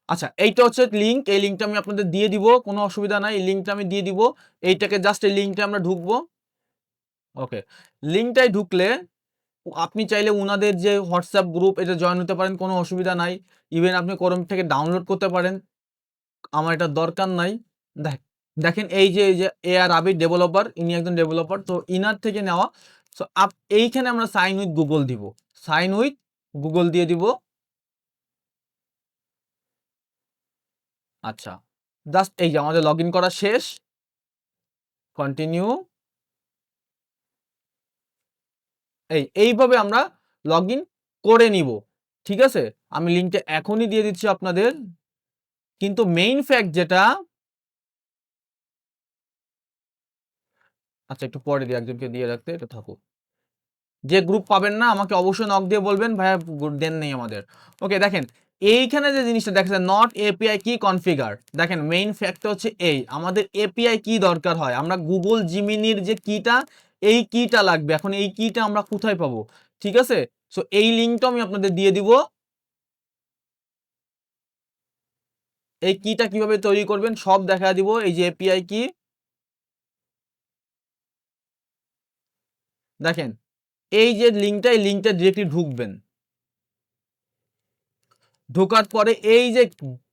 আচ্ছা, এইটা হচ্ছে লিঙ্ক, এই লিঙ্কটা আমি আপনাদের দিয়ে দিব, কোনো অসুবিধা নাই, এই লিঙ্কটা আমি দিয়ে দিব। এইটাকে জাস্ট এই লিঙ্কটা আমরা ঢুকবো। ওকে, লিঙ্কটায় ঢুকলে আপনি চাইলে উনাদের যে হোয়াটসঅ্যাপ গ্রুপ এটা জয়েন হতে পারেন, কোনো অসুবিধা নাই। ইভেন আপনি ক্রোম থেকে ডাউনলোড করতে পারেন, আমার এটা দরকার নাই। দেখেন এই যে এআর আবির ডেভেলপার, ইনি একজন ডেভেলপার, তো ইনার থেকে নেওয়া। সো এইখানে আমরা সাইন উইথ গুগল দিব, সাইন উইথ গুগল দিয়ে দিব। আচ্ছা, জাস্ট এই যে আমাদের লগ ইন করা শেষ, কন্টিনিউ। এইভাবে আমরা লগ ইন করে নিব, ঠিক আছে? আমি লিঙ্কটা এখনই দিয়ে দিচ্ছি আপনাদের। কিন্তু মেইন ফ্যাক্ট যেটা, আচ্ছা একটু পরে দিয়ে একজনকে দিয়ে রাখতে, এটা থাকুক। যে গ্রুপ পাবেন না আমাকে অবশ্যই নক দিয়ে বলবেন ভাইয়া দেন নেই আমাদের। ওকে, দেখেন এইখানে যে জিনিসটা দেখা যায় নট এপিআই কি কনফিগার, দেখেন মেইন ফ্যাক্টর হচ্ছে এই আমাদের এপিআই কি দরকার হয়, আমরা গুগল জিমিনির যে কিটা, এই কিটা লাগবে। এখন এই কিটা আমরা কোথায় পাবো? ঠিক আছে, সো এই লিঙ্কটা আমি আপনাদের দিয়ে দিব। এই কিটা কিভাবে তৈরি করবেন সব দেখা দিব, এই যে এপিআই কি, দেখেন এই যে লিঙ্কটা, এই লিঙ্কটা ডিরেক্টলি ঢুকবেন। ঢোকার পরে এই যে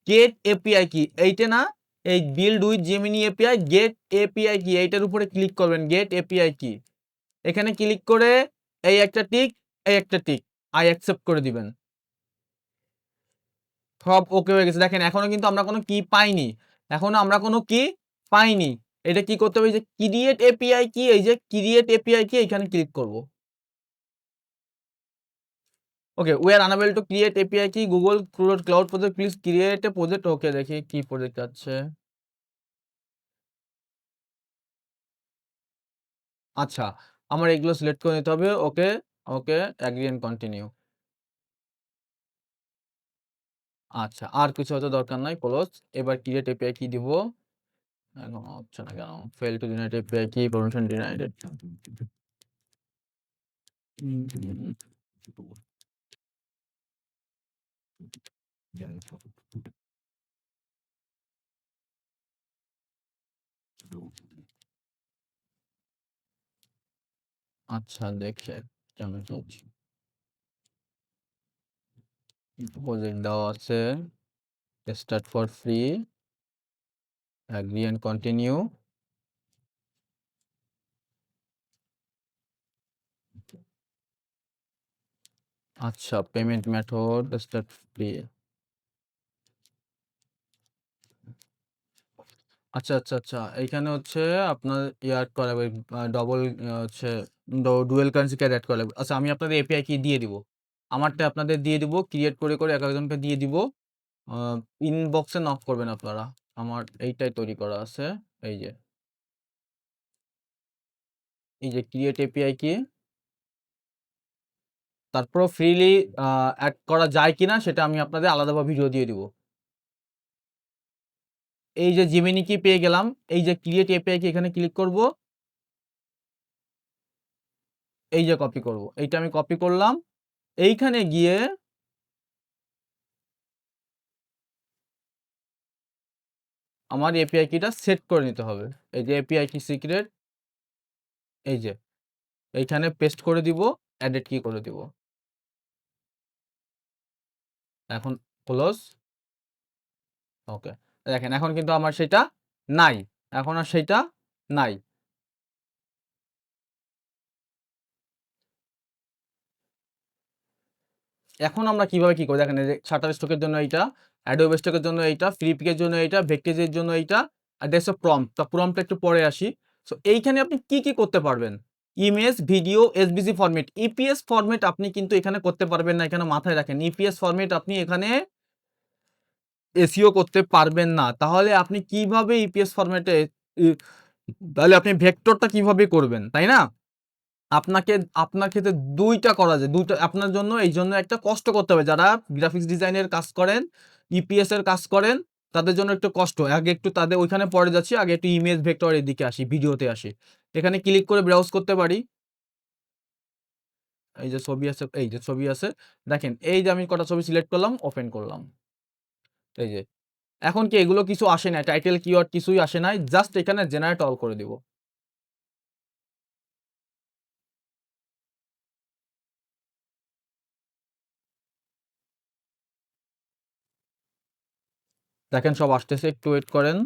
গেট এপিআই কি, এইটা না, এই build with Gemini API get API কি, এইটার উপরে ক্লিক করবেন, গেট এপিআই কি। এখানে ক্লিক করে এই একটা টিক, এই একটা টিক, আই অ্যাকসেপ্ট করে দিবেন। সব ওকে হয়ে গেছে। দেখেন এখনো কিন্তু আমরা কোনো কি পাইনি, এখনো আমরা কোনো কি পাইনি। এটা কি করতে হবে, এই যে ক্রিয়েট এপিআই কি, এই যে ক্রিয়েট এপিআই কি, এখানে ক্লিক করব। Okay, we are unable to create API key Google Cloud project, please create a project. Okay, দেখি কি প্রজেক্ট আছে। আচ্ছা, আমার এগুলো সিলেক্ট করে নিতে হবে। ওকে, ওকে, এগ্রি এন্ড কন্টিনিউ। আচ্ছা, আর কিছু হয়তো দরকার নাই, ক্লোজ। এবার ক্রিয়েট এপিআই কি দিব, এখন হচ্ছে না কেন, ফেল টু জেনারেট এপিআই কি, পারমিশন ডিনাইড। আচ্ছা, দেখে আমি বলছি, প্রজেক্ট দেওয়া আছে, start for free, agree and continue. আচ্ছা, পেমেন্ট মেথড স্টার্ট ফ্রি। আচ্ছা, আচ্ছা, আচ্ছা, এইখানে হচ্ছে আপনার ইয়ার করা লাগবে, ডবল হচ্ছে ডুয়েল কারেন্সি কার্ড অ্যাড করা লাগবে। আচ্ছা, আমি আপনাদের এপিআই কি দিয়ে দিব, আমারটা আপনাদের দিয়ে দিব, ক্রিয়েট করে করে এক একজনকে দিয়ে দিব। ইনবক্সে নক করবেন আপনারা, আমার এইটাই তৈরি করা আছে। এই যে এই যে ক্রিয়েট এপিআই কি, তারপর ফ্রিলি অ্যাড করা যায় কিনা সেটা আমি আপনাদের আলাদাভাবে ভিডিও দিয়ে দিব। এই যে জিমিনি কি পেয়ে গেলাম, এই যে ক্রিয়েট এপিআই কি, এখানে ক্লিক করব, এই যে কপি করব, এইটা আমি কপি করলাম। এইখানে গিয়ে আমার এপিআই কিটা সেট করে নিতে হবে। এই যে এপিআই কি সিক্রেট, এই যে এইখানে পেস্ট করে দিব, এডিট কি করে দিব। এখন ক্লোজ। ওকে, দেখেন এখন কিন্তু আমার সেটা নাই, এখন আর সেটা নাই। এখন আমরা কিভাবে কি করি দেখেন, এই যে শাটারস্টকের জন্য এইটা, অ্যাডোবে স্টকের জন্য এইটা, ফ্রি পিকের জন্য এইটা, ভেক্টেজের জন্য এইটা, আর দ্যাটস আ প্রম্পট। তো প্রম্পটটা একটু পরে আসি। সো এইখানে আপনি কি কি করতে পারবেন, image, video, SVG format, EPS format আপনি কিন্তু এখানে করতে পারবেন না, এখানে মাথায় রাখেন। ইপিএস ফরম্যাট আপনি এখানে এসইও করতে পারবেন না। তাহলে আপনি কিভাবে ইপিএস ফরম্যাটে, তাহলে আপনি ভেক্টরটা কিভাবে করবেন, তাই না? আপনাকে, আপনার ক্ষেত্রে ২ টা করা যায়। ২ টা আপনার জন্য, এইজন্য একটা কষ্ট করতে হবে। যারা গ্রাফিক্স ডিজাইনের কাজ করেন, ইপিএস এর কাজ করেন, তাদের জন্য একটু কষ্ট। আগে একটু তাদের ওইখানে পরে যাচ্ছি। আগে একটু ইমেজ ভেক্টর এর দিকে আসি, ভিডিওতে আসি। এখানে ক্লিক করে ব্রাউজ করতে পারি। এই যে ছবি আছে, এই যে ছবি আছে। দেখেন এই যে আমি কটা ছবি সিলেক্ট করলাম, ওপেন করলাম। এই যে এখন কি এগুলো কিছু আসে নাই, টাইটেল কিওয়ার্ড কিছুই আসে নাই, জাস্ট এখানে জেনারেট অল করে দিব। দেখেন সব আসতেছে, একটু ওয়েট করেন।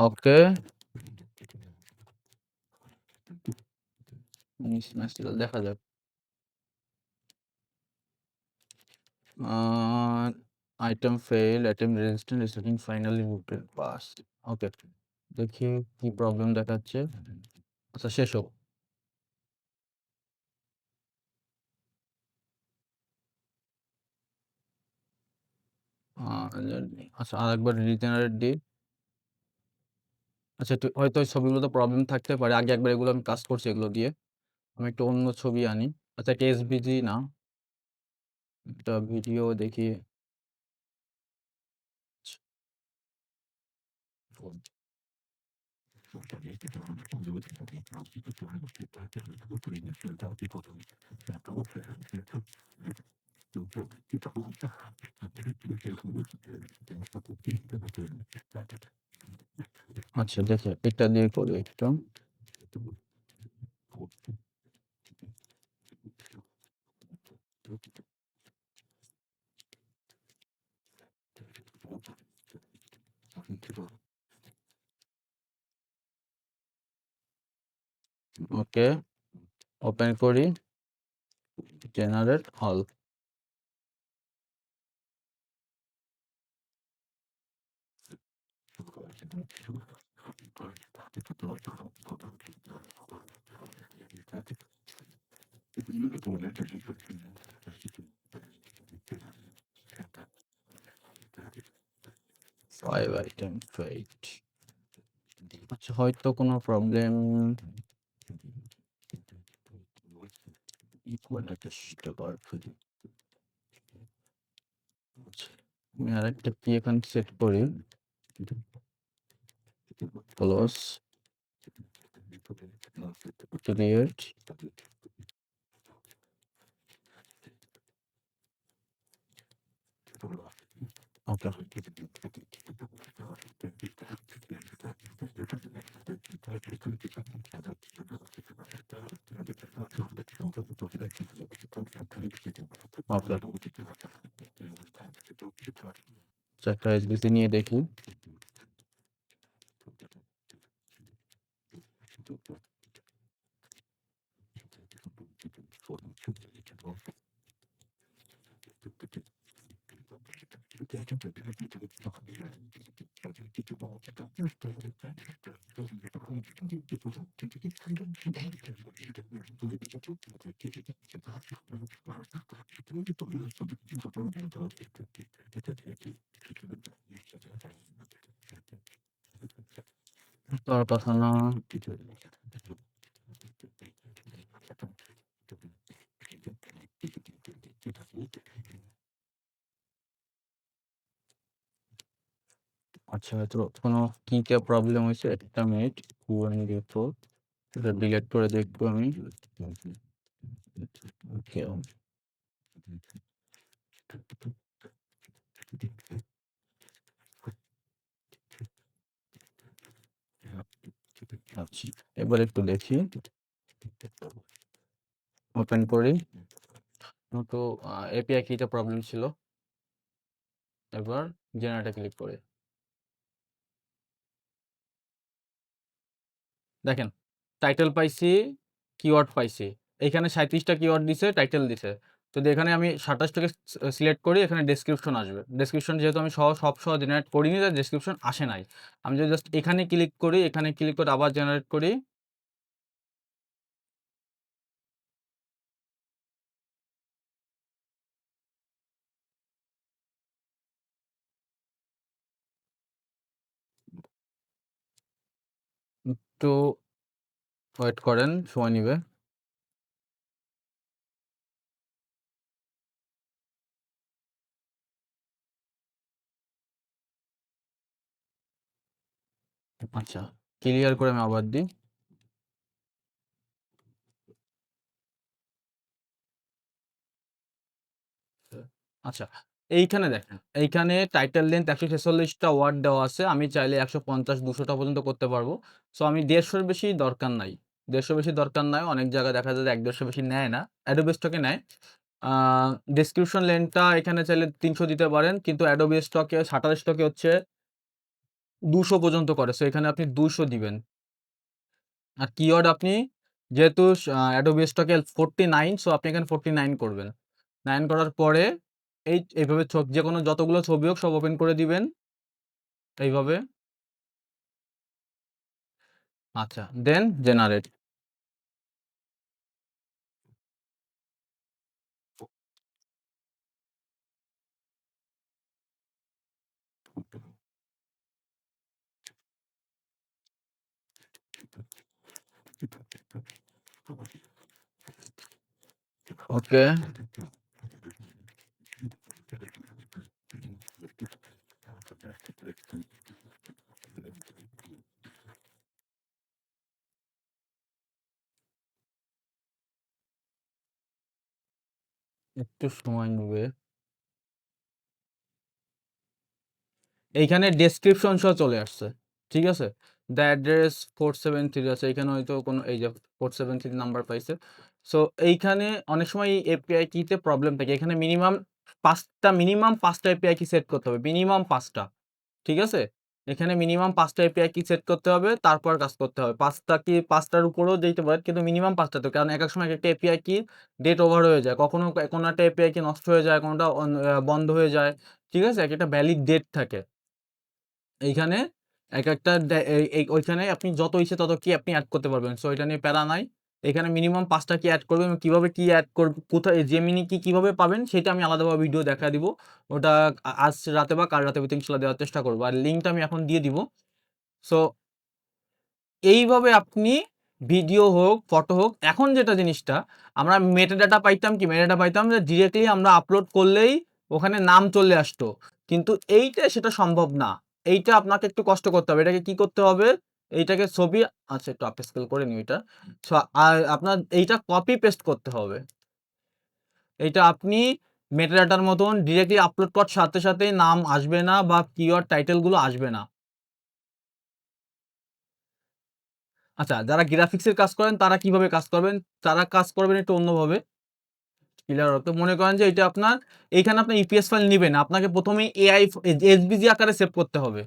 ওকে, মিসম্যাচটা দেখা যাক। Item fail, item resistant resetting finally routed pass. Okay, দেখি কি প্রবলেম দেখাচ্ছে। আচ্ছা শেষ হোক। আচ্ছা আরেকবার রিজেনারেট দিই। আচ্ছা একটু হয়তো ওই ছবিগুলোতে প্রবলেম থাকতে পারে, আগে একবার এগুলো আমি কাজ করছি এগুলো দিয়ে। আমি একটু অন্য ছবি আনি। আচ্ছা এটা এসভিজি না, একটা ভিডিও দেখি। আচ্ছা দেখি এটা দিয়ে করি একটু। ওকে, ওপেন করি, generate all. Five item fate. আচ্ছা হয়তো কোনো প্রবলেম। ইকুয়াল একটা বার করি। আমি আরেকটা কি এখানে সেট করি, ক্লোজ, ক্রিয়েট। ওকে, ওকে, একটা এসবিসি নিয়ে দেখি। তার কথা না। আচ্ছা হয়তো কোনো কিতে প্রবলেম হয়েছে, একটা মিনিট। এটা ডিলিট করে দেখবো আমি। ওকে, আচ্ছা এবার একটু দেখি, ওপেন করি। তো এপিআই কিতে প্রবলেম ছিল। এবার জেনারেটে ক্লিক করে দেখেন টাইটেল পাইছি, কিওয়ার্ড পাইছি। এখানে 37টা কিওয়ার্ড দিছে, টাইটেল দিছে। যদি এখানে আমি 27 থেকে সিলেক্ট করি, এখানে ডেসক্রিপশন আসবে। ডেসক্রিপশন যেহেতু আমি সব জেনারেট করিনি, তাই ডেসক্রিপশন আসে নাই। আমি যদি জাস্ট এখানে ক্লিক করি, এখানে ক্লিক করে আবার জেনারেট করি, একটু ওয়েট করেন, সময় নিবে। আচ্ছা, ক্লিয়ার করে আমি আবার দিই। আচ্ছা, এইখানে দেখেন, এইখানে টাইটেল লেন্থ ১৪৬ টা ওয়ার্ড দেওয়া আছে। আমি চাইলে ১৫০-২০০ টা পর্যন্ত করতে পারবো। সো আমি ১৫০ এর বেশি দরকার নাই। ১৫০ বেশি দরকার নাই। অনেক জায়গায় দেখা যায় যে ১-১৫০ বেশি নেয় না। Adobe Stock এ নেয়। আ ডেসক্রিপশন লেন্থটা এখানে চাইলে ৩০০ দিতে পারেন। কিন্তু Adobe Stock এ Shutterstock স্টকে হচ্ছে ২০০ পর্যন্ত করে। সো এখানে আপনি ২০০ দিবেন। আর কিওয়ার্ড আপনি যেহেতু Adobe Stock এ 49, সো আপনি এখানে 49 করবেন। 9 করার পরে এইভাবে যেকোনো যতগুলো ছবি হোক সব ওপেন করে দিবেন এইভাবে। আচ্ছা, দেন জেনারেট। ওকে, একটু সময় নিবে। এইখানে ডেসক্রিপশন সহ চলে আসছে। ঠিক আছে? দ্যা অ্যাড্রেস 473 আছে। এখানে হয়তো কোনো এই যে 473 নাম্বার পাইছে। সো এইখানে অনেক সময় এই এপিআই কিতে প্রবলেম থাকে। এখানে মিনিমাম ৫ টা এপিআই কি সেট করতে হবে। মিনিমাম ৫ টা। ঠিক আছে? এখানে মিনিমাম ৫ টা এপিআই কি সেট করতে হবে, তারপর কাজ করতে হবে। ৫ টা কি ৫ টার উপরেও যেতে পারে, কিন্তু মিনিমাম ৫ টা তো। কারণ একেক সময় একেকটা এপিআই কি ডেট ওভার হয়ে যায়। কখনো কোনো একটা এপিআই কি নষ্ট হয়ে যায়, কোনোটা বন্ধ হয়ে যায়। ঠিক আছে? একেকটা ভ্যালিড ডেট থাকে। এইখানে একেকটা ওইখানে আপনি যত ইচ্ছে তত কি আপনি এড করতে পারবেন। সো এটা নিয়ে প্যারা নাই। এখানে মিনিমাম ৫ টা কি এড করবেন এবং কিভাবে কি এড কোথায় জেমিনি কি কিভাবে পাবেন সেটা আমি আলাদাভাবে ভিডিও দেখায় দিব। ওটা আজ রাতে বা কাল রাতের ভিতরে ইনশাআল্লাহ দেওয়ার চেষ্টা করব। আর লিঙ্কটা আমি এখন দিয়ে দিব। সো এইভাবে আপনি ভিডিও হোক, ফটো হোক, এখন যেটা জিনিসটা আমরা মেটাডাটা পাইতাম কি? মেটাডাটা পাইতাম যে ডিরেক্টলি আমরা আপলোড করলেই ওখানে নাম চলে আসতো। কিন্তু এইটা সেটা সম্ভব না। এইটা আপনাকে একটু কষ্ট করতে হবে। এটাকে কি করতে হবে? এইটাকে ছবি আচ্ছা একটু আপ স্কেল করে নিই ওইটা। সো আপনার এইটা কপি পেস্ট করতে হবে। এইটা আপনি মেটাডাটার মতন ডিরেক্টলি আপলোড করার সাথে সাথেই নাম আসবে না বা কিওয়ার্ড টাইটেল গুলো আসবে না। আচ্ছা, যারা গ্রাফিক্সের কাজ করেন তারা কিভাবে কাজ করবেন? তারা কাজ করবেন একটু অন্যভাবে। ক্লিয়ার অর্থ মনে করেন যে এটা আপনার এইখানে আপনার ইপিএস ফাইল নিবেন না। আপনাকে ১ম এই এসভিজি আকারে সেভ করতে হবে।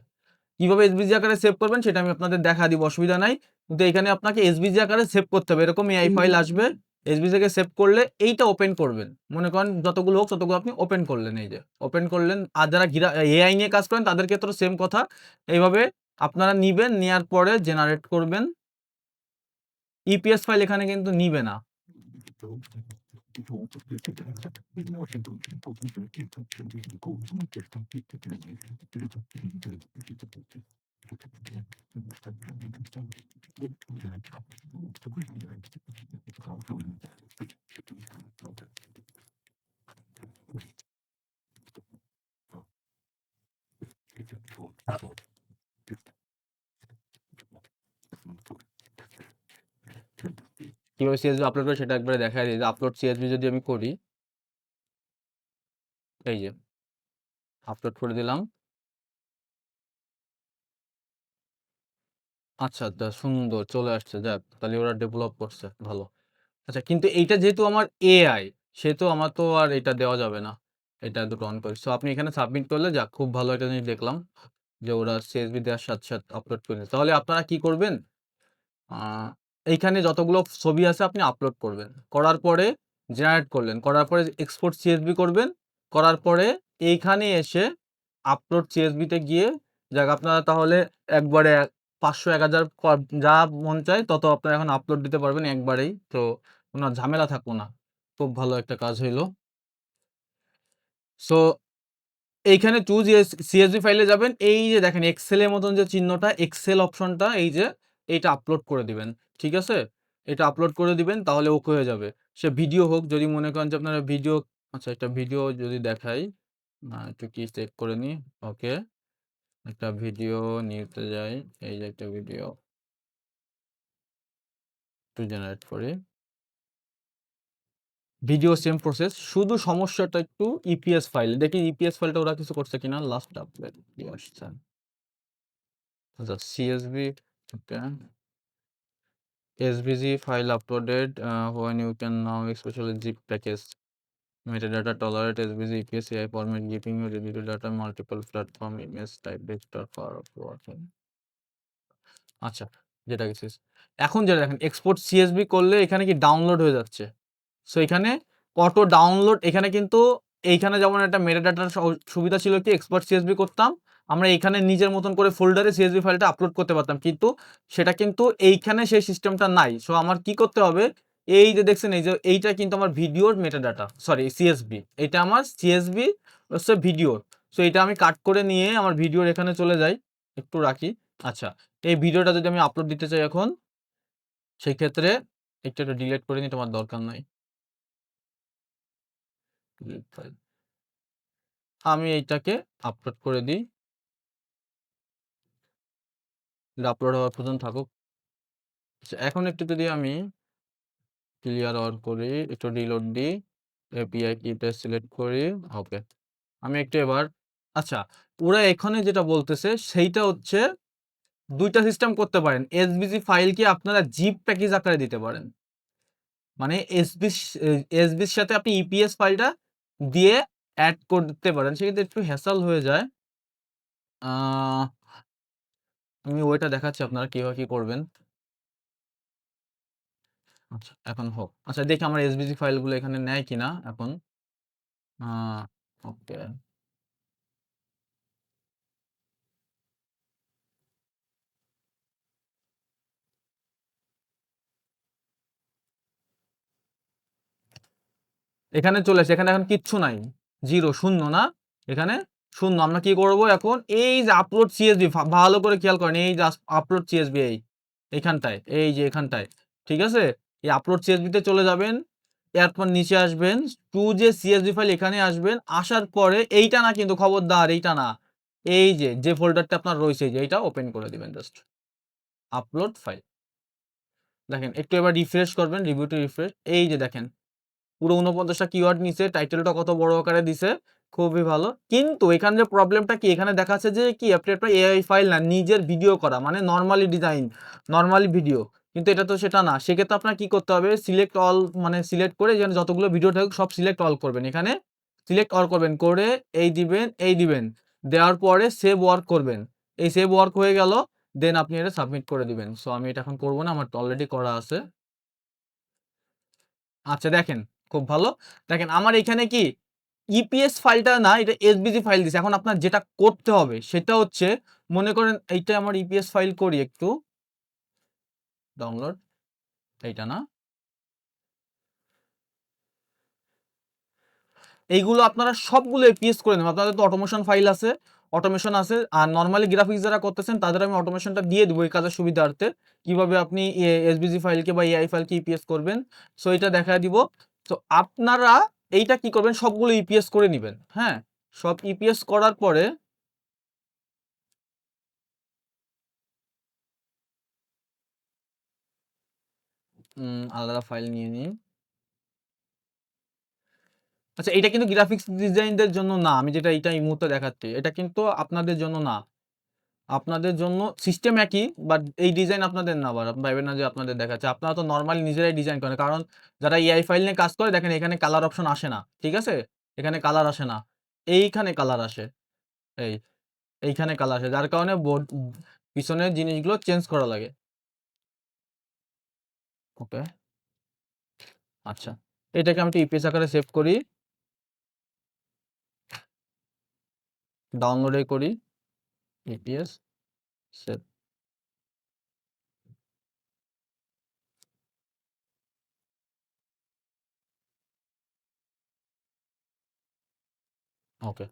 কিভাবে এসভিজি আকারে সেভ করবেন সেটা আমি আপনাদের দেখা দিব, অসুবিধা নাই। কিন্তু এখানে আপনাকে এসভিজি আকারে সেভ করতে হবে। এরকম এআই ফাইল আসবে। এসভিজি থেকে সেভ করলে এইটা ওপেন করবেন। মনে করেন যতগুলো হোক ততগুলো আপনি ওপেন করলেন এই যে। ওপেন করলেন। আর যারা এআই নিয়ে কাজ করেন তাদের ক্ষেত্রেও সেম কথা। এইভাবে আপনারা নিবেন, নেয়ার পরে জেনারেট করবেন। ইপিএস ফাইল এখানে কিন্তু নিবে না। কিভাবে সিএসভি আপলোড করে সেটা একবারে দেখায় দিই। যে আপলোড সিএসভি যদি আমি করি, এই যে আপলোড করে দিলাম। আচ্ছা, আচ্ছা সুন্দর চলে আসছে। যাক, তাহলে ওরা ডেভেলপ করছে। ভালো। আচ্ছা, কিন্তু এইটা যেহেতু আমার এআই, সেহেতু আমার তো আর এটা দেওয়া যাবে না। এটা দুটো অন করি। সো আপনি এখানে সাবমিট করলে যাক, খুব ভালো একটা জিনিস দেখলাম যে ওরা সিএসভি দেওয়ার সাথে, সাথে আপলোড করে দিচ্ছে। তাহলে আপনারা কি করবেন? আ এইখানে যতগুলো ছবি আছে আপনি আপলোড করবেন। করার পরে জেনারেট করলেন। করার পরে এক্সপোর্ট সিএসভি করবেন। করার পরে এইখানে এসে আপলোড সিএসভি তে গিয়ে যাক আপনারা তাহলে একবারে ৫০০, ১,০০০ যা মন চায় তত আপনারা এখন আপলোড দিতে পারবেন একবারেই। তো কোনো ঝামেলা থাকলো না। খুব ভালো একটা কাজ হইল। সো এইখানে চুজ সিএসভি ফাইলে যাবেন। এই যে দেখেন এক্সেল এর মতন যে চিহ্নটা, এক্সেল অপশনটা এই যে এইটা আপলোড করে দিবেন। ঠিক আছে? এটা আপলোড করে দিবেন তাহলে ওকে হয়ে যাবে। সে ভিডিও হোক, যদি মনে করেন যে আপনারা ভিডিও, আচ্ছা একটা ভিডিও যদি দেখাই, একটু কি চেক করে নিই। ওকে, একটা ভিডিও নিতে যাই। এই যে একটা ভিডিও একটু জেনারেট করি। ভিডিও সেম প্রসেস, শুধু সমস্যাটা একটু ইপিএস ফাইল। দেখি ইপিএস ফাইলটা ওরা কিছু করছে কিনা। লাস্ট আপডেট কি আসছে? আচ্ছা CSV, okay, SVG file uploaded when you can now especially zip package metadata tolerate SVG EPS AI format giving you ready to data multiple platform image type vector for working. আচ্ছা, যেটা গেছিস এখন যেটা দেখেন export CSV করলে এখানে কি download হয়ে যাচ্ছে। সো এখানে অটো ডাউনলোড, এখানে কিন্তু এইখানে যেমন একটা মেটাডাটার সুবিধা ছিল কি এক্সপোর্ট সিএসভি করতাম আমরা এখানে নিজের মতন করে ফোল্ডারে সিএসভি ফাইলটা আপলোড করতে পারতাম, কিন্তু সেটা কিন্তু এইখানে সেই সিস্টেমটা নাই। সো আমার কি করতে হবে, এই যে দেখছেন এই যে এইটা কিন্তু আমার ভিডিওর মেটাডাটা, সরি সিএসভি, এটা আমার সিএসভি হচ্ছে ভিডিওর। সো এটা আমি কাট করে নিয়ে আমার ভিডিওর এখানে চলে যাই, একটু রাখি। আচ্ছা, এই ভিডিওটা যদি আমি আপলোড দিতে চাই এখন, সেই ক্ষেত্রে একটু ডিলিট করে নিই, তোমার দরকার নাই। আমি এইটাকে আপলোড করে দিই। আপলোড হওয়ার পর্যন্ত থাকুক। আচ্ছা, এখন একটু যদি আমি ক্লিয়ার অন করি, একটু রিলোড দিই, এপিআই কিটা সিলেক্ট করি। ওকে, আমি একটু এবার, আচ্ছা ওরা এখানে যেটা বলতেছে সেইটা হচ্ছে দুইটা সিস্টেম করতে পারেন। এসভিজি ফাইলকে আপনারা জিপ প্যাকেজ আকারে দিতে পারেন, মানে এসবির সাথে আপনি ইপিএস ফাইলটা দিয়ে অ্যাড করতে পারেন, সেক্ষেত্রে একটু হ্যাসেল হয়ে যায়। আমি ওইটা দেখাচ্ছি আপনারা কিভাবে কি করবেন। আচ্ছা এখন হোক। আচ্ছা দেখি আমার এসভিজি ফাইলগুলো এখানে নেয় কিনা এখন। ওকে, এখানে চলে এসেছে, এখানে এখন কিচ্ছু নাই, জিরো, শূন্য না, এখানে শূন্য। আমরা কি করব এখন, এই যে আপলোড সিএসভি, ভালো করে খেয়াল করেন, এই যে আপলোড সিএসভি, এইখানটায়, এই যে এখানটায়, ঠিক আছে, এই আপলোড সিএসভি তে চলে যাবেন। এরপর নিচে আসবেন, টু যে সিএসভি ফাইল, এখানে আসবেন, আসার পরে এইটা না কিন্তু, খবরদার এইটা না, এই যে যে ফোল্ডারটা আপনার রয়েছে যে এইটা ওপেন করে দিবেন, জাস্ট আপলোড ফাইল। দেখেন একটু এবার রিফ্রেশ করবেন, রিভিউ টু রিফ্রেশ, এই যে দেখেন পুরো 49টা কিওয়ার্ড নিছে, টাইটেলটা কত বড় আকারে দিছে, খুবই ভালো। কিন্তু এখানে যে প্রবলেমটা কি, এখানে দেখাচ্ছে যে কি আপনি একটা এআই ফাইল না, নিজের ভিডিও করা, মানে নরমালি ডিজাইন, নরমালি ভিডিও, কিন্তু এটা তো সেটা না। সেক্ষেত্রে আপনার কি করতে হবে, সিলেক্ট অল, মানে সিলেক্ট করে যেখানে যতগুলো ভিডিও থাকুক সব সিলেক্ট অল করবেন, এখানে সিলেক্ট অল করবেন, করে এই দিবেন, এই দিবেন, দেওয়ার পরে সেভ ওয়ার্ক করবেন। এই সেভ ওয়ার্ক হয়ে গেল, দেন আপনি এটা সাবমিট করে দিবেন। সো আমি এটা এখন করবো না, আমার অলরেডি করা আছে। আচ্ছা দেখেন, খুব ভালো। দেখেন আমার এখানে কি ইপিএস ফাইলটা না, এটা এসভিজি ফাইল দিছে। এখন আপনার যেটা করতে হবে সেটা হচ্ছে, মনে করেন এইটা আমার ইপিএস ফাইল করি একটু ডাউনলোড, এইটা না, এইগুলো আপনারা সবগুলো এপিএস করে নেবেন। আপনাদের তো অটোমেশন ফাইল আছে, অটোমেশন আছে, আর নরমালি গ্রাফিক্স যারা করতেছেন তাদের আমি অটোমেশনটা দিয়ে দেবো এই কাজের সুবিধার্থে, কিভাবে আপনি এসভিজি ফাইলকে বা এআই ফাইলকে ইপিএস করবেন। সো এটা দেখায় দিব। তো আপনারা এইটা কি করবেন, সবগুলো ইপিএস করে নেবেন। হ্যাঁ, সব ইপিএস করার পরে আলাদা ফাইল নিয়ে নিই। আচ্ছা এটা কিন্তু গ্রাফিক্স ডিজাইনদের জন্য না, আমি যেটা এইটা এই মুহূর্তে দেখাচ্ছি এটা কিন্তু আপনাদের জন্য না। আপনাদের জন্য সিস্টেম একই, বাট এই ডিজাইন আপনাদের না, আবার ভাইবেন না যে আপনাদের দেখাচ্ছে। আপনারা তো নরমালি নিজেরাই ডিজাইন করেন, কারণ যারা এআই ফাইল নিয়ে কাজ করে দেখেন এখানে কালার অপশন আসে না, ঠিক আছে, এখানে কালার আসে না, এইখানে কালার আসে, এই এইখানে কালার আসে, যার কারণে বোর্ড পিছনের জিনিসগুলো চেঞ্জ করা লাগে। ওকে, আচ্ছা এটাকে আমি ইপিএস আকারে সেভ করি, ডাউনলোডে করি, ইপিএস সেভ। ওকে,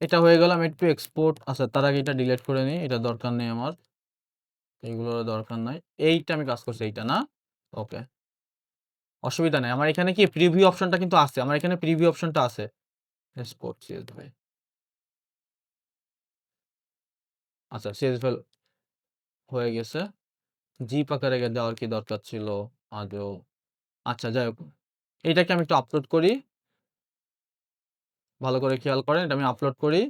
এটা হয়ে গেল। আমি একটু এক্সপোর্ট, আচ্ছা তার আগে এটা ডিলিট করে নিই, এটা দরকার নেই আমার। এইগুলোর দরকার নাই। এইটা আমি কাজ করছি এইটা না? ওকে। অসুবিধা নাই। আমার এখানে কি প্রিভিউ অপশনটা কিন্তু আছে। আমার এখানে প্রিভিউ অপশনটা আছে। Export CSV। আচ্ছা CSV হয়ে গেছে। জিপ আকারে দেওয়ার কি দরকার ছিল আদৌ? আচ্ছা যাই হোক। এইটাকে আমি একটু আপলোড করি। ভালো করে খেয়াল করেন। এটা আমি আপলোড করি।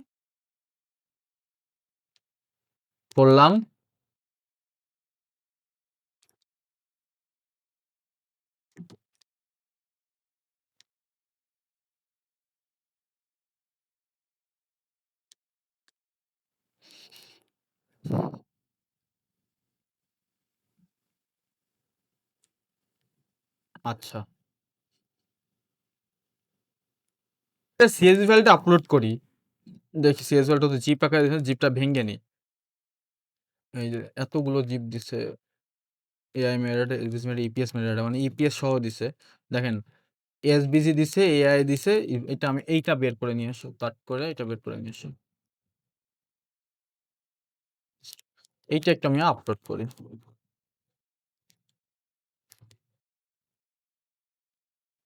করলাম। আচ্ছা। CSV ফাইলটা আপলোড করি। দেখি CSV ফাইলটা তো জিপ আকারে দিয়েছে, জিপটা ভেঙে নিই। এই যে এতগুলো জিপ দিছে। AI metadata, SVG metadata, EPS metadata মানে EPS সহ দিছে। দেখেন SVG দিছে, AI দিছে। এটা আমি এইটা বের করে নিয়ে আসি। কাট করে এটা বের করে নিয়ে আসি। এইটা একটু আমি আপলোড করি।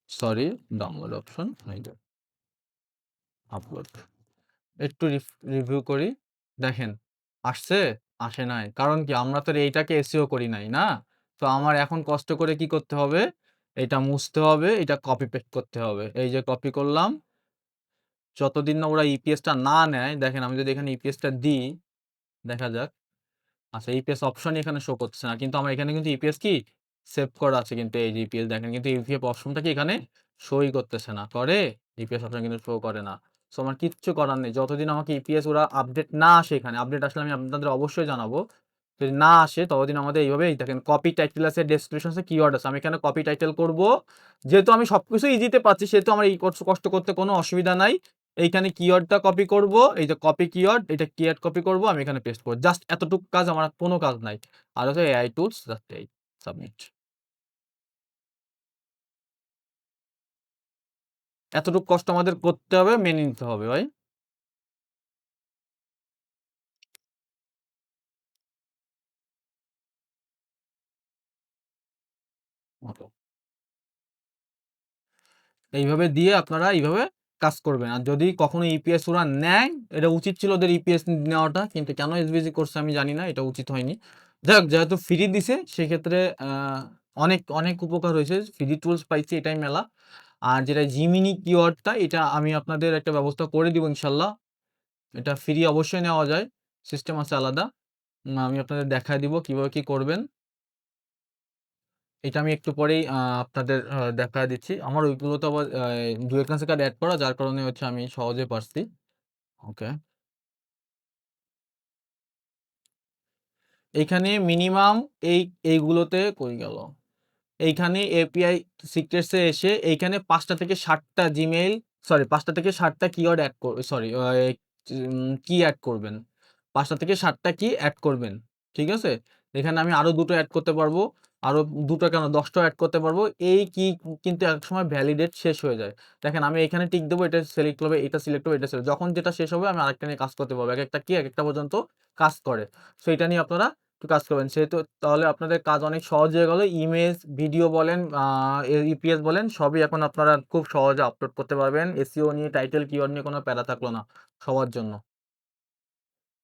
সরি, ডাউনলোড অপশন এই যে আপলোড। একটু রিভিউ করি। দেখেন আসছে? আসে নাই। কারণ কি আমরা তো এইটাকে SEO করি নাই, না? তো আমার এখন কষ্ট করে কি করতে হবে? এটা মুছতে হবে, এটা কপি পেস্ট করতে হবে। এই যে কপি করলাম। যতদিন না ওরা EPS টা না নেয়, দেখেন আমি যদি এখানে EPS টা দিই, দেখা যাক। আচ্ছা EPS অপশনই এখানে শো করছে না। কিন্তু আমার এখানে কিন্তু EPS কি সেভ করা আছে, কিন্তু এই যে EPS দেখেন কিন্তু EPS অপশনটা কি এখানে শোই করতেছে না। করে? EPS অপশন কিন্তু শো করে না। সো আমার কিচ্ছু করার নেই। যতদিন আমাকে EPS ওরা আপডেট না আসে এখানে, আপডেট আসলে আমি আপনাদের অবশ্যই জানাবো। যদি না আসে ততদিন আমাদের এইভাবে এই দেখেন কপি টাইটেল আছে, ডেসক্রিপশন আছে, কিওয়ার্ড আছে। আমি এখানে কপি টাইটেল করব। যেহেতু আমি সবকিছু ইজিতে পাচ্ছি সেহেতু আমার এই কষ্ট করতে কোনো অসুবিধা নাই। এইখানে কিওয়ার্ডটা কপি করব। এই যে কপি কিওয়ার্ড, এটা কিওয়ার্ড কপি করব, আমি এখানে পেস্ট করব। জাস্ট এতটুকু কাজ, আমার কোনো কাজ নাই। আর হচ্ছে AI টুলস জাস্ট এই সাবমিট। এতটুকু কষ্ট আমাদের করতে হবে, মেনে নিতে হবে ভাই। এইভাবে দিয়ে আপনারা এইভাবে কাজ করবেন। আর যদি কখনো ইপিএস ওরা নেয়, এটা উচিত ছিল ওদের ইপিএস নেওয়াটা, কিন্তু কেন এসবিজি করছে আমি জানি না, এটা উচিত হয়নি। যাই হোক, যেহেতু ফ্রি দিছে সেক্ষেত্রে অনেক অনেক উপকার হয়েছে, ফ্রি টুলস পাইছি এটাই মেলা। আর যেটা জিমিনি কিওয়ার্ডটা, এটা আমি আপনাদের একটা ব্যবস্থা করে দিব ইনশাল্লাহ। এটা ফ্রি অবশ্যই নেওয়া যায়, সিস্টেম আছে আলাদা। আমি আপনাদের দেখায় দিব কিভাবে কি করবেন। এটা আমি একটু পরেই আপনাদের দেখায় দিচ্ছি। আমার ওইগুলো তো আবার ডুয়েল কার্ড এড করা, যার কারণে হচ্ছে আমি সহজে পারছি। ওকে। এইখানে মিনিমাম এই এইগুলোতে কই গেল? এইখানে এপিআই সিক্রেটস এ এসে এইখানে ৫ টা থেকে ৭ টা জিমেইল, সরি ৫ টা থেকে ৭ টা কিওয়ার্ড এড সরি কি এড করবেন। ৫ টা থেকে ৭ টা কি এড করবেন। ঠিক আছে? এখানে আমি আরো ২ টো এড করতে পারবো। আরো ২ টো কেন ১০ টাও এড করতে পারবো। এই কি কিন্তু একসময় ভ্যালিডেট শেষ হয়ে যায়। দেখেন আমি এখানে টিক দেবো, এটা সিলেক্ট হবে, এটা সিলেক্ট হবে, এটা সিলেক্ট, যখন যেটা শেষ হবে আমি আরেকটা নিয়ে কাজ করতে পারবো। একেকটা কি একেকটা পর্যন্ত কাজ করে। সো এটা নিয়ে আপনারা একটু কাজ করবেন। সেহেতু তাহলে আপনাদের কাজ অনেক সহজ হয়ে গেল। ইমেজ, ভিডিও বলেন, ইপিএস বলেন, সবই এখন আপনারা খুব সহজে আপলোড করতে পারবেন। এসইও নিয়ে, টাইটেল, কিওয়ার্ড নিয়ে কোনো প্যারা থাকলো না সবার জন্য।